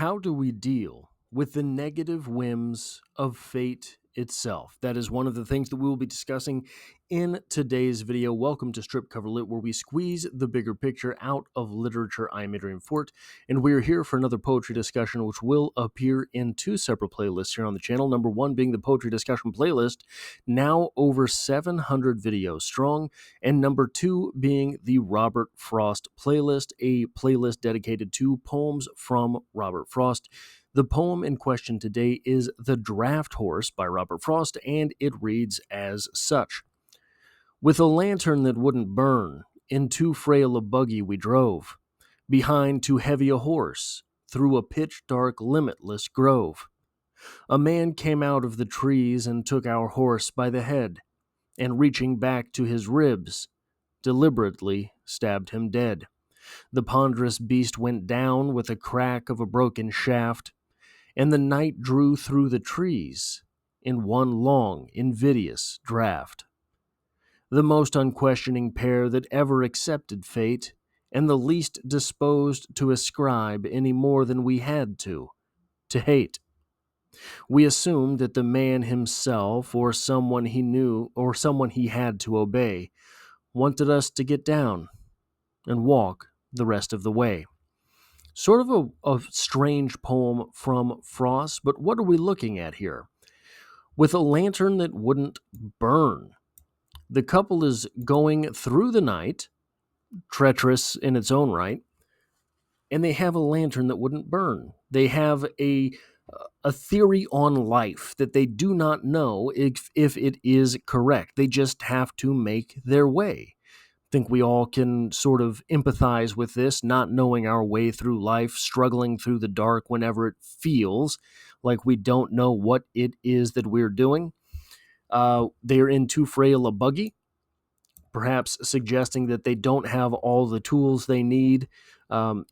How do we deal with the negative whims of fate itself? That is one of the things that we will be discussing in today's video. Welcome to Strip Cover Lit, where we squeeze the bigger picture out of literature. I'm Adrian Fort, and we're here for another poetry discussion, which will appear in two separate playlists here on the channel. Number one being the poetry discussion playlist, now over 700 videos strong, and number two being the Robert Frost playlist, a playlist dedicated to poems from Robert Frost. The poem in question today is The Draft Horse by Robert Frost, and it reads as such. With a lantern that wouldn't burn, in too frail a buggy we drove, behind too heavy a horse, through a pitch-dark, limitless grove. A man came out of the trees and took our horse by the head, and reaching back to his ribs, deliberately stabbed him dead. The ponderous beast went down with a crack of a broken shaft, and the night drew through the trees in one long, invidious draft. The most unquestioning pair that ever accepted fate, and the least disposed to ascribe any more than we had to hate. We assumed that the man himself, or someone he knew, or someone he had to obey, wanted us to get down and walk the rest of the way. Sort of a strange poem from Frost, but what are we looking at here? With a lantern that wouldn't burn. The couple is going through the night, treacherous in its own right, and they have a lantern that wouldn't burn. They have a theory on life that they do not know if it is correct. They just have to make their way. Think we all can sort of empathize with this, not knowing our way through life, struggling through the dark whenever it feels like we don't know what it is that we're doing. They're in too frail a buggy, perhaps suggesting that they don't have all the tools they need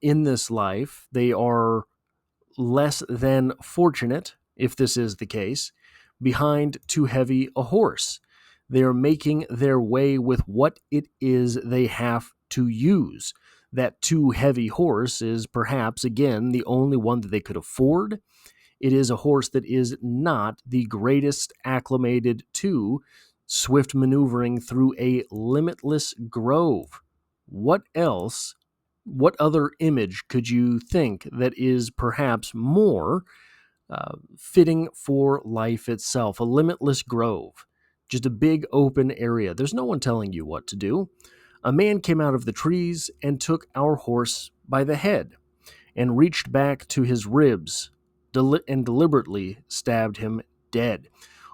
in this life. They are less than fortunate, if this is the case, behind too heavy a horse. They're making their way with what it is they have to use. That too heavy horse is perhaps, again, the only one that they could afford. It is a horse that is not the greatest acclimated to swift maneuvering through a limitless grove. What else, what other image could you think that is perhaps more fitting for life itself? A limitless grove. Just a big open area. There's no one telling you what to do. A man came out of the trees and took our horse by the head and reached back to his ribs and deliberately stabbed him dead.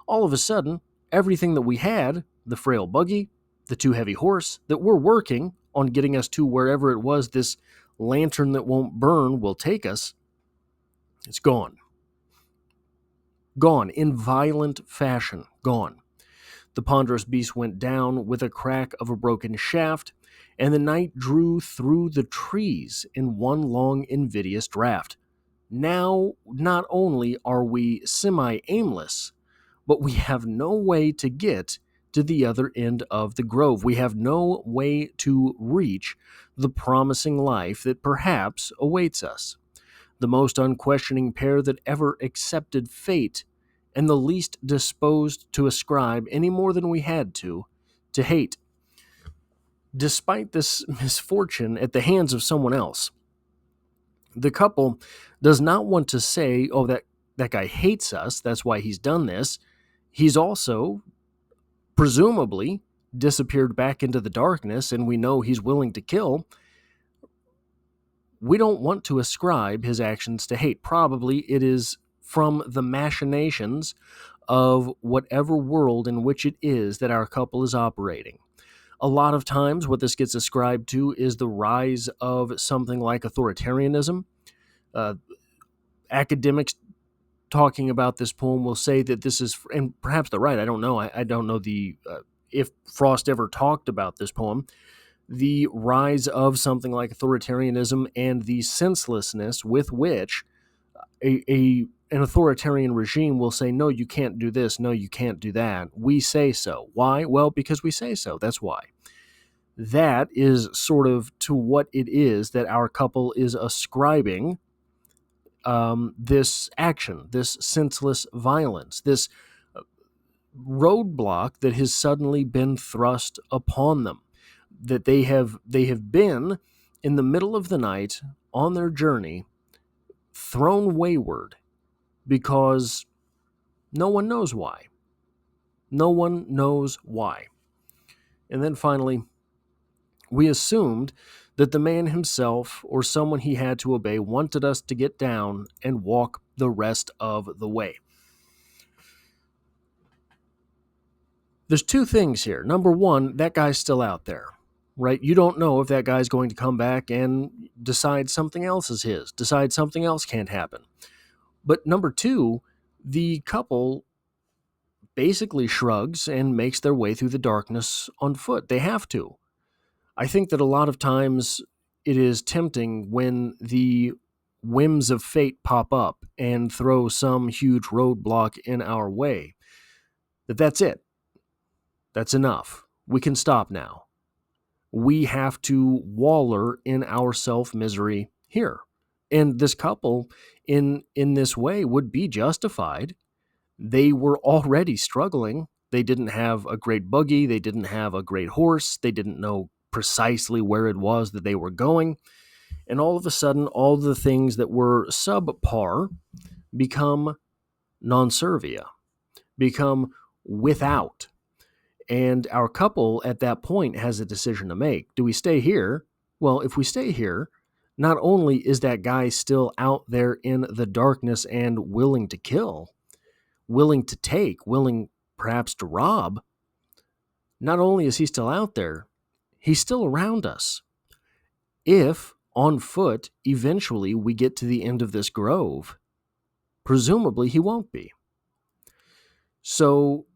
All of a sudden, everything that we had, the frail buggy, the too heavy horse, that we're working on getting us to wherever it was this lantern that won't burn will take us, it's gone. Gone in violent fashion. Gone. The ponderous beast went down with a crack of a broken shaft, and the night drew through the trees in one long invidious draft. Now, not only are we semi-aimless, but we have no way to get to the other end of the grove. We have no way to reach the promising life that perhaps awaits us. The most unquestioning pair that ever accepted fate, and the least disposed to ascribe any more than we had to hate. Despite this misfortune at the hands of someone else, the couple does not want to say, oh, that guy hates us, that's why he's done this. He's also, presumably, disappeared back into the darkness, and we know he's willing to kill. We don't want to ascribe his actions to hate. Probably it is from the machinations of whatever world in which it is that our couple is operating. A lot of times what this gets ascribed to is the rise of something like authoritarianism. Academics talking about this poem will say that this is, and perhaps they're right, I don't know. I don't know if Frost ever talked about this poem, the rise of something like authoritarianism and the senselessness with which an authoritarian regime will say, no, you can't do this, no, you can't do that. We say so. Why? Well, because we say so. That's why. That is sort of to what it is that our couple is ascribing this action, this senseless violence, this roadblock that has suddenly been thrust upon them, that they have been in the middle of the night on their journey, thrown wayward because no one knows why. No one knows why. And then finally, we assumed that the man himself or someone he had to obey wanted us to get down and walk the rest of the way. There's two things here. Number one, that guy's still out there, right? You don't know if that guy's going to come back and decide something else is his, decide something else can't happen. But number two, the couple basically shrugs and makes their way through the darkness on foot. They have to. I think that a lot of times it is tempting when the whims of fate pop up and throw some huge roadblock in our way, that's it. That's enough. We can stop now. We have to waller in our self-misery here. And this couple, in this way, would be justified. They were already struggling. They didn't have a great buggy. They didn't have a great horse. They didn't know precisely where it was that they were going. And all of a sudden, all the things that were subpar become non servia, become without. And our couple at that point has a decision to make. Do we stay here? Well, if we stay here, not only is that guy still out there in the darkness and willing to kill, willing to take, willing perhaps to rob, not only is he still out there, he's still around us. If, on foot, eventually we get to the end of this grove, presumably he won't be. So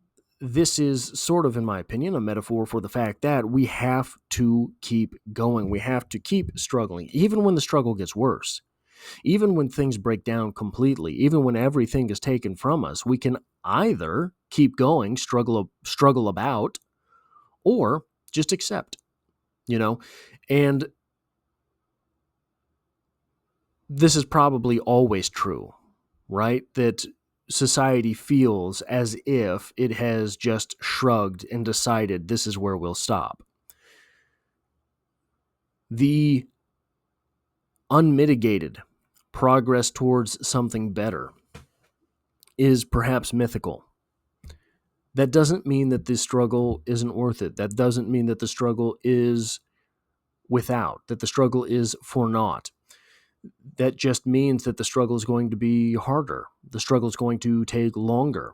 this is sort of, in my opinion, a metaphor for the fact that we have to keep going. We have to keep struggling, even when the struggle gets worse. Even when things break down completely, even when everything is taken from us, we can either keep going, struggle about, or just accept, And this is probably always true, right? That society feels as if it has just shrugged and decided this is where we'll stop. The unmitigated progress towards something better is perhaps mythical. That doesn't mean that the struggle isn't worth it. That doesn't mean that the struggle is without, that the struggle is for naught. That just means that the struggle is going to be harder. The struggle is going to take longer.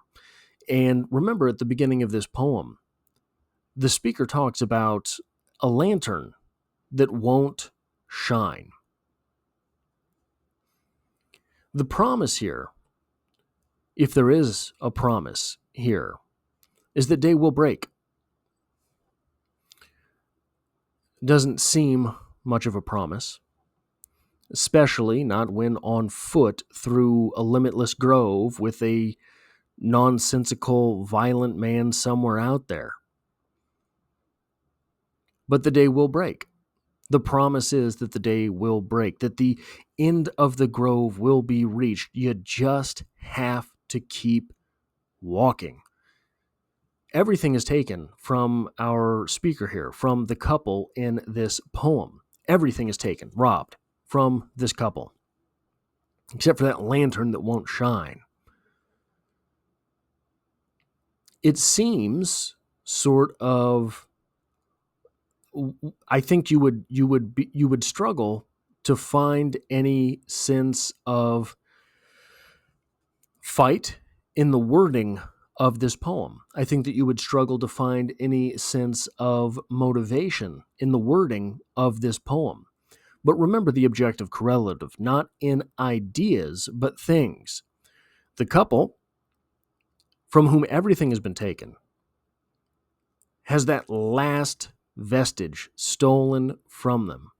And remember, at the beginning of this poem, the speaker talks about a lantern that won't shine. The promise here, if there is a promise here, is that day will break. Doesn't seem much of a promise, especially not when on foot through a limitless grove with a nonsensical, violent man somewhere out there. But the day will break. The promise is that the day will break, that the end of the grove will be reached. You just have to keep walking. Everything is taken from our speaker here, from the couple in this poem. Everything is taken, robbed from this couple, except for that lantern that won't shine. It seems sort of, I think you would struggle to find any sense of fight in the wording of this poem. I think that you would struggle to find any sense of motivation in the wording of this poem. But remember the objective correlative, not in ideas, but things. The couple, from whom everything has been taken, has that last vestige stolen from them.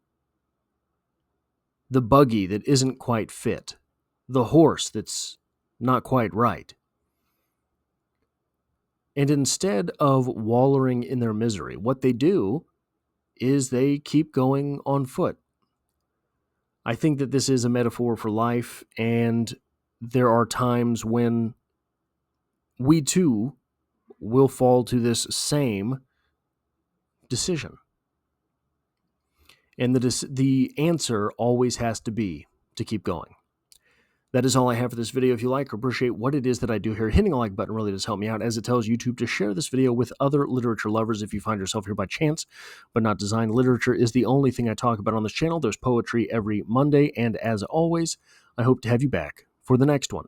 The buggy that isn't quite fit, the horse that's not quite right. And instead of wallowing in their misery, what they do is they keep going on foot. I think that this is a metaphor for life, and there are times when we too will fall to this same decision. And the answer always has to be to keep going. That is all I have for this video. If you like or appreciate what it is that I do here, hitting a like button really does help me out, as it tells YouTube to share this video with other literature lovers if you find yourself here by chance, but not design. Literature is the only thing I talk about on this channel. There's poetry every Monday, and as always, I hope to have you back for the next one.